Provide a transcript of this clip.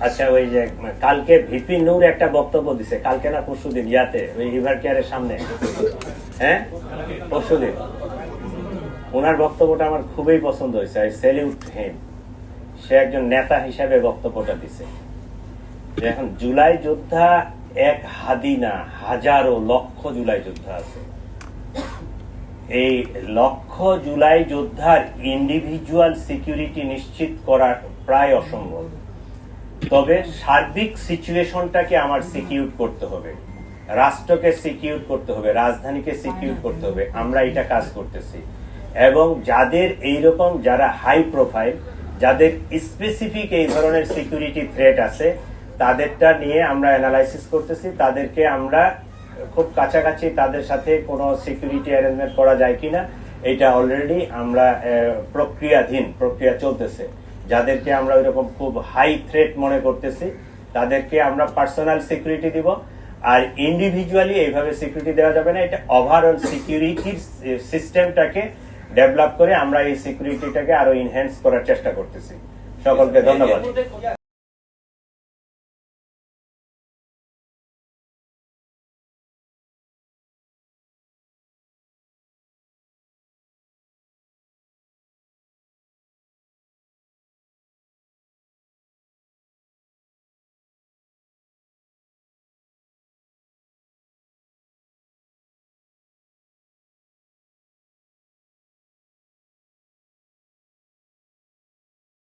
আচ্ছা, ওই যে কালকে ভিপি নূর একটা বক্তব্য দিছে, কালকে না পরশুদিন, ইয়াতে ওই রিভার কেয়ারের সামনে, হ্যাঁ পরশুদিন, ওনার বক্তব্যটা আমার খুবই পছন্দ হয়েছে। আই স্যালিউট হিম। সে একজন নেতা হিসাবে বক্তব্যটা দিছে যে এখন জুলাই যোদ্ধা এক হাদি না, হাজারো লক্ষ জুলাই যোদ্ধা আছে। এই লক্ষ জুলাই যোদ্ধার ইন্ডিভিজুয়াল সিকিউরিটি নিশ্চিত করা প্রায় অসম্ভব। তবে সার্বিক সিচুয়েশনটাকে আমার সিকিউর করতে হবে, রাষ্ট্রকে সিকিউর করতে হবে, রাজধানীকে সিকিউর করতে হবে। আমরা এটা কাজ করতেছি এবং যাদের এইরকম যারা হাই প্রোফাইল, যাদের স্পেসিফিক এই ধরনের সিকিউরিটি থ্রেট আছে, তাদেরটা নিয়ে আমরা অ্যানালাইসিস করতেছি। তাদেরকে আমরা খুব কাছাকাছি তাদের সাথে কোনো সিকিউরিটি অ্যারেঞ্জমেন্ট করা যায় কিনা এটা অলরেডি আমরা প্রক্রিয়া চলতেছে। যাদেরকে আমরা ওইরকম খুব হাই থ্রেট মনে করতেছি তাদেরকে আমরা পার্সোনাল সিকিউরিটি দিব, আর ইন্ডিভিজুয়ালি এইভাবে সিকিউরিটি দেওয়া যাবে না। এটা ওভারঅল সিকিউরিটির সিস্টেমটাকে ডেভেলপ করে আমরা এই সিকিউরিটিটাকে আরো ইনহ্যান্স করার চেষ্টা করতেছি। সকলকে ধন্যবাদ।